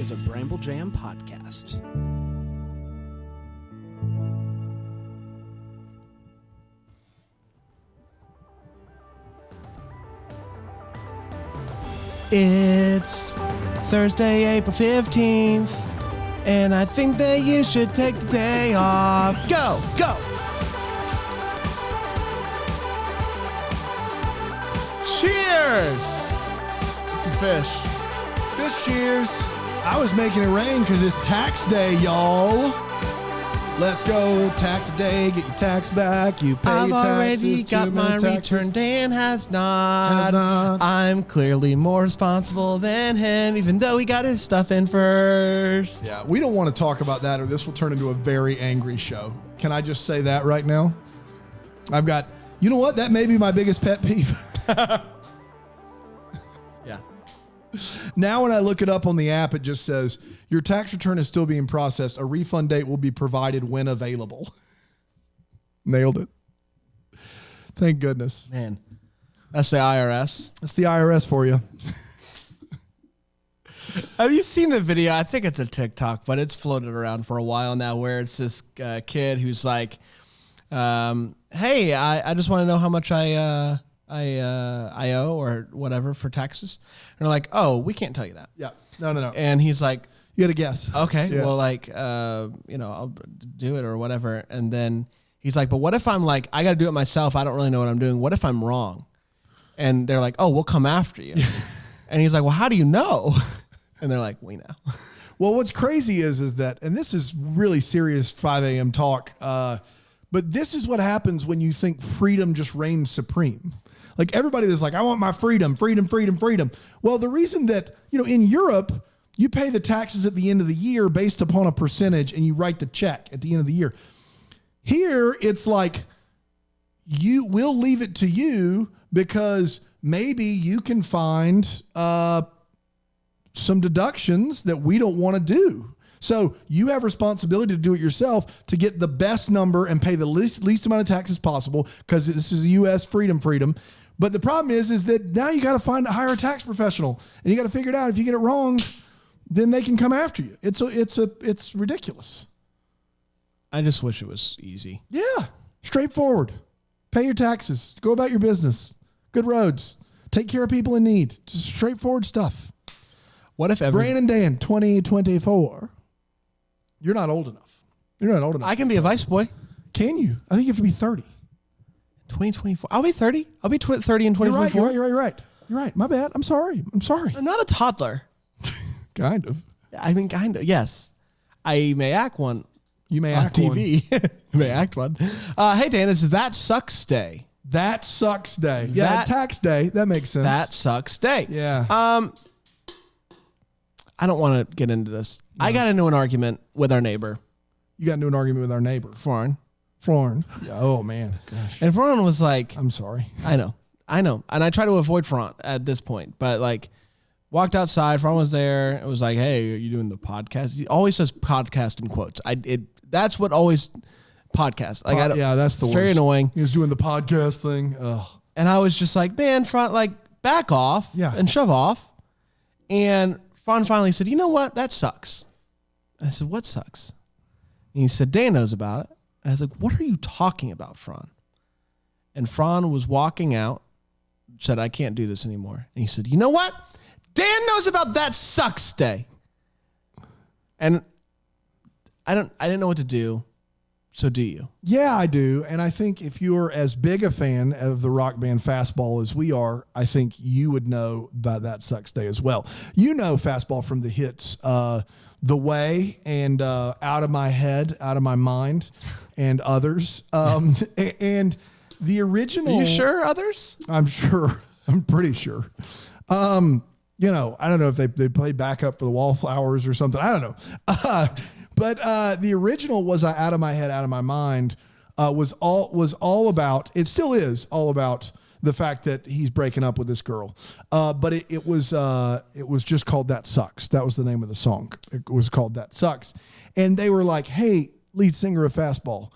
is a Bramble Jam podcast. It's Thursday, April 15th, and I think that you should take the day off. Go, go! Cheers! It's a fish. Fish cheers. I was making it rain because it's tax day, y'all. Let's go. Tax day. Get your tax back. You pay I've your taxes. already got my return. Dan has not. I'm clearly more responsible than him, even though he got his stuff in first. Yeah, we don't want to talk about that or this will turn into a very angry show. Can I just say that right now? I've got, you know what? That may be my biggest pet peeve. Yeah. Now when I look it up on the app, it just says, your tax return is still being processed. A refund date will be provided when available. Nailed it. Thank goodness. Man, that's the IRS. That's the IRS for you. Have you seen the video? I think it's a TikTok, but it's floated around for a while now where it's this kid who's like, hey, I just want to know how much I owe or whatever for taxes. And they're like, oh, we can't tell you that. Yeah. No. And he's like, You got to guess. okay, Yeah. well, like, I'll do it or whatever. And then he's like, but what if I'm like, I got to do it myself. I don't really know what I'm doing. What if I'm wrong? And they're like, oh, we'll come after you. And he's like, well, how do you know? And they're like, we know. Well, what's crazy is that, and this is really serious 5 a.m. talk, but this is what happens when you think freedom just reigns supreme. Like everybody is like, I want my freedom. Well, the reason that, in Europe, you pay the taxes at the end of the year based upon a percentage and you write the check at the end of the year. Here, it's like, we'll leave it to you because maybe you can find some deductions that we don't want to do. So you have responsibility to do it yourself to get the best number and pay the least amount of taxes possible because this is U.S. freedom. But the problem is that now you got to hire a tax professional and you got to figure it out. If you get it wrong, then they can come after you. It's ridiculous. I just wish it was easy. Yeah. Straightforward. Pay your taxes. Go about your business. Good roads. Take care of people in need. Just straightforward stuff. What if Brain and Dan, 2024. You're not old enough. I can be a vice boy. Can you? I think you have to be 30. 2024. I'll be 30. I'll be 30 in 2024. You're right. My bad. I'm sorry. I'm not a toddler. Kind of. I mean, kind of. Yes. I may act one. You may on act TV. You may act one. Hey, Dan, it's That Sucks Day. That sucks day. Yeah, tax day. That makes sense. That sucks day. Yeah. I don't want to get into this. No. I got into an argument with our neighbor. You got into an argument with our neighbor? Florin. Oh, man. Gosh. And Florin was like... I'm sorry. I know. And I try to avoid Florin at this point. But, like, walked outside. Florin was there. It was like, hey, are you doing the podcast? He always says podcast in quotes. That's what always... Podcast. Like, yeah, that's the worst. Very annoying. He was doing the podcast thing. Ugh. And I was just like, man, back off and shove off. And Fran finally said, you know what? That sucks. I said, what sucks? And he said, Dan knows about it. And I was like, what are you talking about, Fran? And Fran was walking out, said, I can't do this anymore. And he said, you know what? Dan knows about That Sucks Day. And I didn't know what to do. So do you? Yeah, I do. And I think if you're as big a fan of the rock band Fastball as we are, I think you would know about That Sucks Day as well. You know Fastball from the hits The Way and Out of My Head, Out of My Mind, and others. And the original... Are you sure others? I'm sure. I'm pretty sure. I don't know if they played backup for the Wallflowers or something. I don't know. But the original was Out of My Head, Out of My Mind was all about, it still is all about the fact that he's breaking up with this girl. But it was just called That Sucks. That was the name of the song. It was called That Sucks. And they were like, hey, lead singer of Fastball,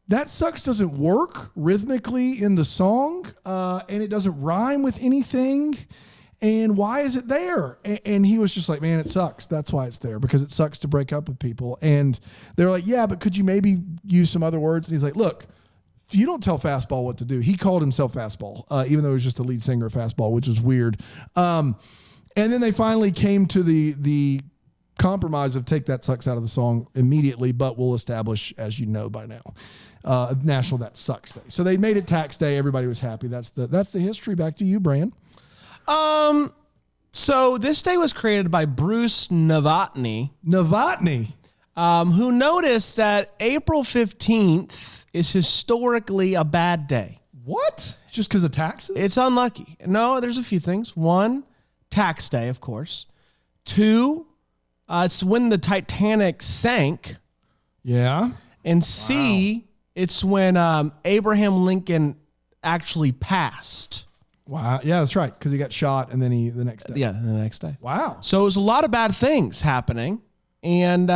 That Sucks doesn't work rhythmically in the song, and it doesn't rhyme with anything. And why is it there? And he was just like, man, it sucks. That's why it's there, because it sucks to break up with people. And they're like, yeah, but could you maybe use some other words? And he's like, look, if you don't tell Fastball what to do, he called himself Fastball, even though he was just the lead singer of Fastball, which was weird. And then they finally came to the compromise of take That Sucks out of the song immediately, but we'll establish, as you know by now, National That Sucks Day. So they made it tax day. Everybody was happy. That's the history. Back to you, Bran. So this day was created by Bruce Novotny. Who noticed that April 15th is historically a bad day. What? Just because of taxes? It's unlucky. No, there's a few things. One, tax day, of course. Two, it's when the Titanic sank. Yeah. And C, it's when Abraham Lincoln actually passed. Wow. Yeah, that's right. Because he got shot and then the next day. Yeah, the next day. Wow. So it was a lot of bad things happening. And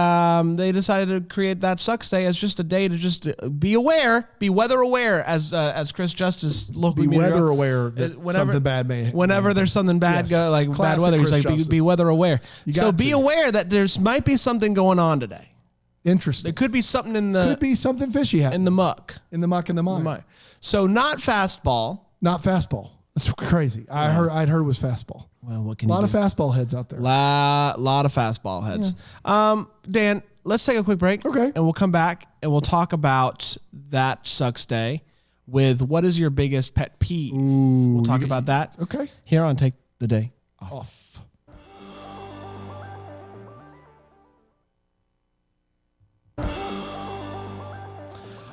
they decided to create That Sucks Day as just a day to just be aware, be weather aware, as Chris Justice locally be weather aware that something bad may. Whenever there's something bad, like classic bad weather, he's like be weather aware. So be aware that there's might be something going on today. Interesting. There could be something something fishy happening in the muck, in the mire. So not fastball. Not fastball. That's crazy. I'd heard it was fastball. Well, what can a lot of fastball heads out there. Lot of fastball heads. Yeah. Dan, let's take a quick break. Okay. And we'll come back and we'll talk about That Sucks Day with what is your biggest pet peeve. Ooh, we'll talk about that. Okay. Here on Take the Day Off.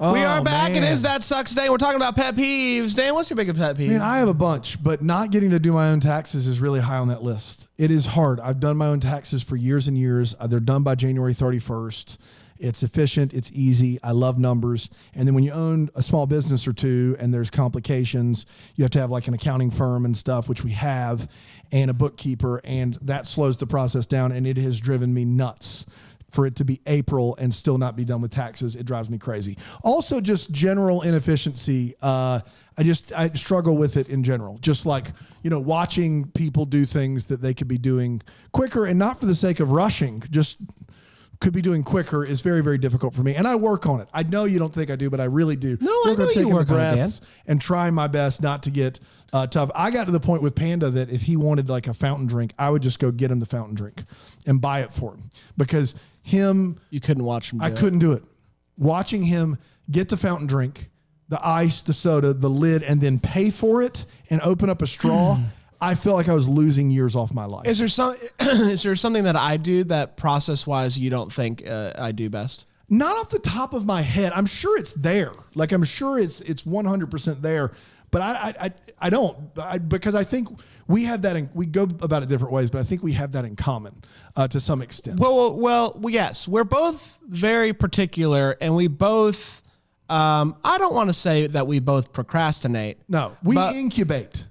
We are back. Man. It is That Sucks Day. We're talking about pet peeves. Dan, what's your biggest pet peeve? Man, I have a bunch, but not getting to do my own taxes is really high on that list. It is hard. I've done my own taxes for years and years. They're done by January 31st. It's efficient. It's easy. I love numbers. And then when you own a small business or two and there's complications, you have to have like an accounting firm and stuff, which we have, and a bookkeeper, and that slows the process down, and it has driven me nuts. For it to be April and still not be done with taxes, it drives me crazy. Also, just general inefficiency. I struggle with it in general. Just like, watching people do things that they could be doing quicker, and not for the sake of rushing, just could be doing quicker, is very, very difficult for me. And I work on it. I know you don't think I do, but I really do. No, I know you work on it, Dan. And trying my best not to get tough. I got to the point with Panda that if he wanted like a fountain drink, I would just go get him the fountain drink and buy it for him, because you couldn't watch him. I couldn't do it. Watching him get the fountain drink, the ice, the soda, the lid, and then pay for it and open up a straw, I felt like I was losing years off my life. Is there something that I do that process-wise you don't think I do best? Not off the top of my head. I'm sure it's there. Like, I'm sure it's 100% there. But I don't, because I think we have that. We go about it different ways, but I think we have that in common to some extent. Well, yes, we're both very particular, and we both. I don't want to say that we both procrastinate. No, we incubate.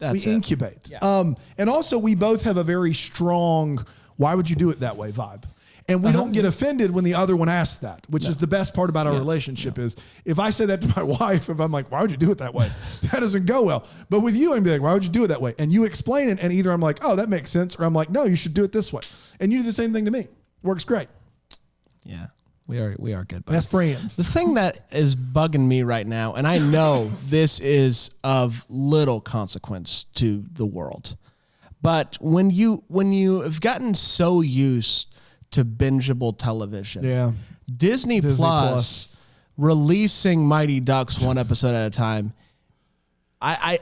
Incubate. Yeah. And also, we both have a very strong "why would you do it that way" vibe. And we don't get offended when the other one asks that, which is the best part about our relationship is if I say that to my wife, if I'm like, why would you do it that way? That doesn't go well. But with you, I'm like, why would you do it that way? And you explain it, and either I'm like, oh, that makes sense, or I'm like, no, you should do it this way. And you do the same thing to me. Works great. Yeah, we are good buddies. Best friends. The thing that is bugging me right now, and I know this is of little consequence to the world, but when you have gotten so used to bingeable television. Disney Plus releasing Mighty Ducks one episode at a time. I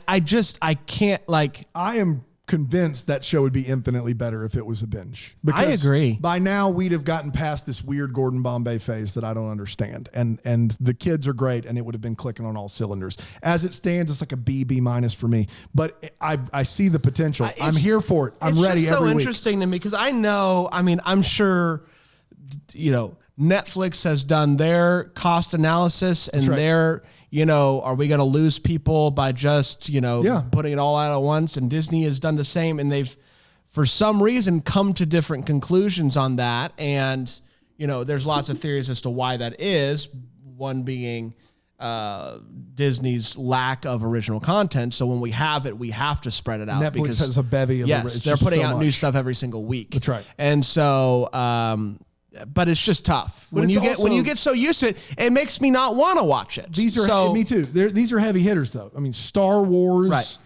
can't, like. I am convinced that show would be infinitely better if it was a binge. Because I agree. By now we'd have gotten past this weird Gordon Bombay phase that I don't understand. And the kids are great, and it would have been clicking on all cylinders. As it stands, it's like a B minus for me. But I see the potential. I'm here for it. I'm ready every week. It's so interesting to me because I'm sure, Netflix has done their cost analysis and their, are we going to lose people by just, putting it all out at once? And Disney has done the same, and they've, for some reason, come to different conclusions on that. And, there's lots of theories as to why that is. One being Disney's lack of original content. So when we have it, we have to spread it out. Netflix has a bevy of yes, they're putting out new stuff every single week. That's right. And so, but it's just tough when you get so used to it. It makes me not want to watch it. These are me too. These are heavy hitters though. I mean, Star Wars, right.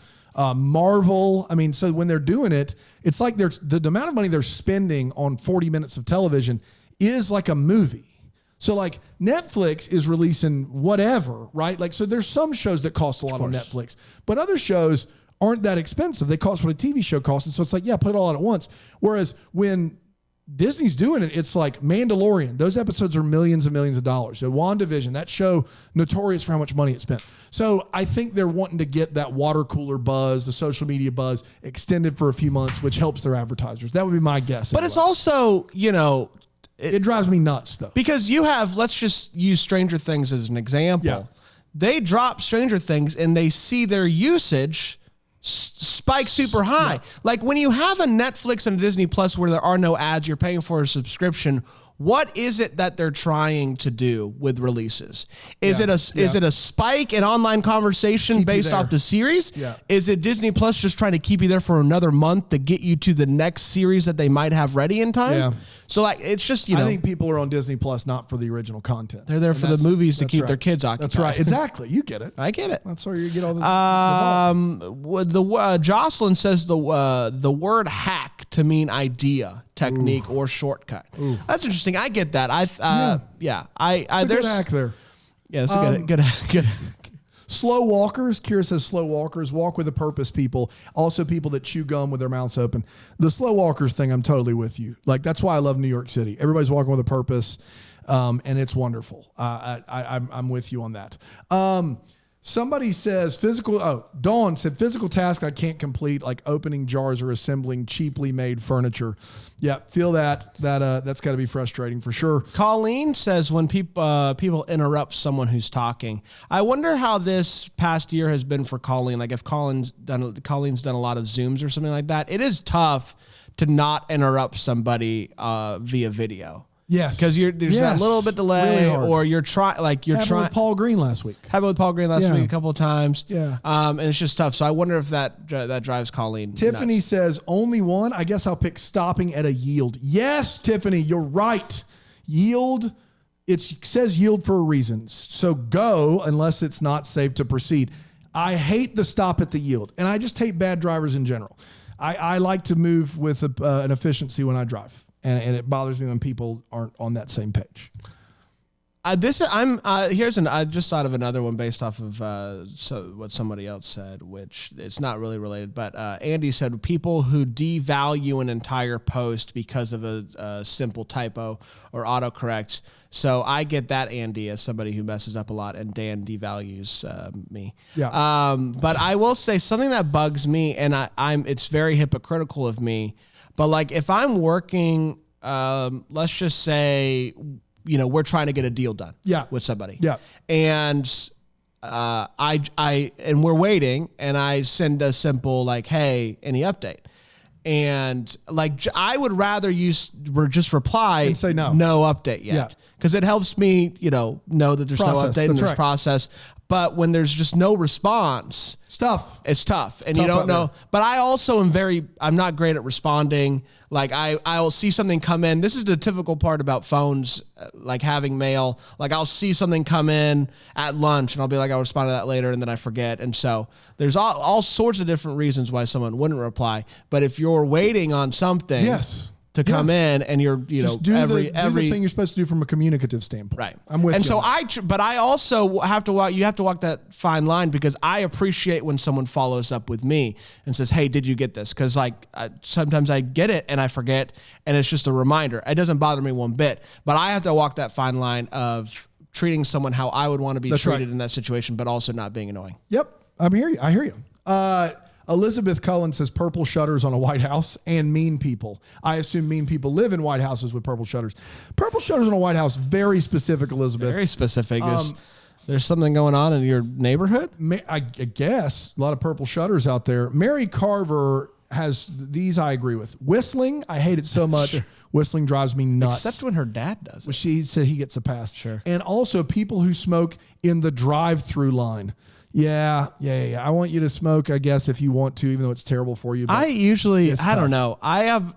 Marvel. I mean, so when they're doing it, it's like the amount of money they're spending on 40 minutes of television is like a movie. So like Netflix is releasing whatever, right? Like, so there's some shows that cost a lot on Netflix, but other shows aren't that expensive. They cost what a TV show costs. And so it's like, yeah, put it all out at once. Whereas when Disney's doing it, it's like Mandalorian. Those episodes are millions and millions of dollars. So WandaVision, that show, notorious for how much money it spent. So I think they're wanting to get that water cooler buzz, the social media buzz extended for a few months, which helps their advertisers. That would be my guess. But anyway. It's also, it drives me nuts though. Because let's just use Stranger Things as an example. Yeah. They drop Stranger Things and they see their usage spike super high. Yeah. Like when you have a Netflix and a Disney Plus where there are no ads, you're paying for a subscription. What is it that they're trying to do with releases? Is it a spike in online conversation based off the series? Yeah. Is it Disney Plus just trying to keep you there for another month to get you to the next series that they might have ready in time? Yeah. So like it's just I think people are on Disney Plus not for the original content. They're there for the movies to keep their kids occupied. That's right. Exactly. You get it. I get it. That's where you get all the Jocelyn says the word hack to mean idea, technique, or shortcut. Ooh. That's interesting. I get that. There's a hack there. Yeah, it's a good. Slow walkers. Kira says slow walkers walk with a purpose. People, also people that chew gum with their mouths open. The slow walkers thing, I'm totally with you. Like that's why I love New York City. Everybody's walking with a purpose, and it's wonderful. I'm with you on that. Somebody says Dawn said physical tasks I can't complete, like opening jars or assembling cheaply made furniture. Yeah, feel that. That's got to be frustrating for sure. Colleen says when people interrupt someone who's talking. I wonder how this past year has been for Colleen. Like if Colleen's done a lot of Zooms or something like that. It is tough to not interrupt somebody via video. Yes, because there's that little bit delay, really or you're trying. With Paul Green last week. Happened with Paul Green last week a couple of times. Yeah, and it's just tough. So I wonder if that drives Colleen. Tiffany nuts. says only one. I guess I'll pick stopping at a yield. Yes, Tiffany, you're right. Yield. It says yield for a reason. So go unless it's not safe to proceed. I hate the stop at the yield, and I just hate bad drivers in general. I like to move with an efficiency when I drive. And it bothers me when people aren't on that same page. I just thought of another one based off of what somebody else said, which it's not really related. But Andy said people who devalue an entire post because of a simple typo or autocorrect. So I get that, Andy, as somebody who messes up a lot, and Dan devalues me. Yeah. But I will say something that bugs me, and it's very hypocritical of me. But like if I'm working, let's just say, we're trying to get a deal done with somebody. Yeah. And and we're waiting, and I send a simple like, hey, any update? And like I would rather just reply and say no update yet. Because it helps me, know that there's no update and there's process. But when there's just no response, it's tough. And you don't know. But I also I'm not great at responding. Like I'll see something come in. This is the typical part about phones, like having mail. Like I'll see something come in at lunch and I'll be like, I'll respond to that later. And then I forget. And so there's all sorts of different reasons why someone wouldn't reply. But if you're waiting on something. Yes. To come in and you're, just do the thing you're supposed to do from a communicative standpoint. Right. I'm with you. And so but I also have to walk that fine line because I appreciate when someone follows up with me and says, hey, did you get this? Because sometimes I get it and I forget and it's just a reminder. It doesn't bother me one bit, but I have to walk that fine line of treating someone how I would want to be treated in that situation, but also not being annoying. Yep. I hear you. Elizabeth Cullen says purple shutters on a White House and mean people. I assume mean people live in White Houses with purple shutters. Purple shutters on a White House, very specific, Elizabeth. Very specific. There's something going on in your neighborhood? I guess. A lot of purple shutters out there. Mary Carver has these I agree with. Whistling, I hate it so much. Sure. Whistling drives me nuts. Except when her dad does it. She said he gets a pass. Sure. And also people who smoke in the drive-through line. Yeah. I want you to smoke, I guess, if you want to, even though it's terrible for you. I don't know. I have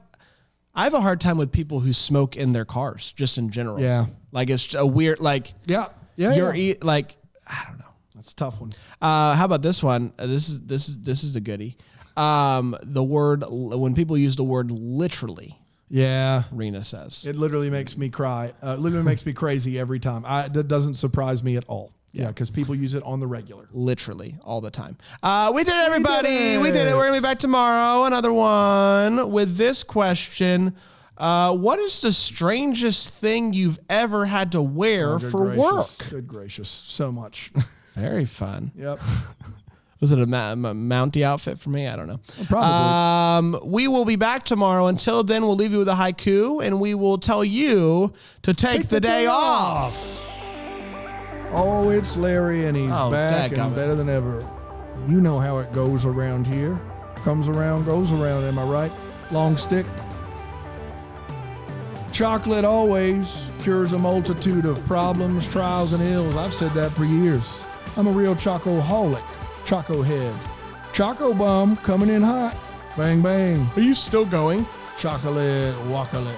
a hard time with people who smoke in their cars, just in general. Yeah. Like it's a weird, like, yeah. Like, I don't know. That's a tough one. How about this one? This is a goodie. The word, when people use the word literally. Yeah. Rena says. It literally makes me cry. Literally makes me crazy every time. That doesn't surprise me at all. Yeah, because people use it on the regular. Literally all the time. We did it, everybody. We did it. We're going to be back tomorrow. Another one with this question. What is the strangest thing you've ever had to wear for work? Good gracious. So much. Very fun. Yep. Was it a Mountie outfit for me? I don't know. Probably. We will be back tomorrow. Until then, we'll leave you with a haiku, and we will tell you to take the day off. Oh, it's Larry, and he's back and better than ever. You know how it goes around here. Comes around, goes around. Am I right? Long stick. Chocolate always cures a multitude of problems, trials, and ills. I've said that for years. I'm a real chocoholic. Choco head. Choco bomb coming in hot. Bang, bang. Are you still going? Chocolate, chocolate.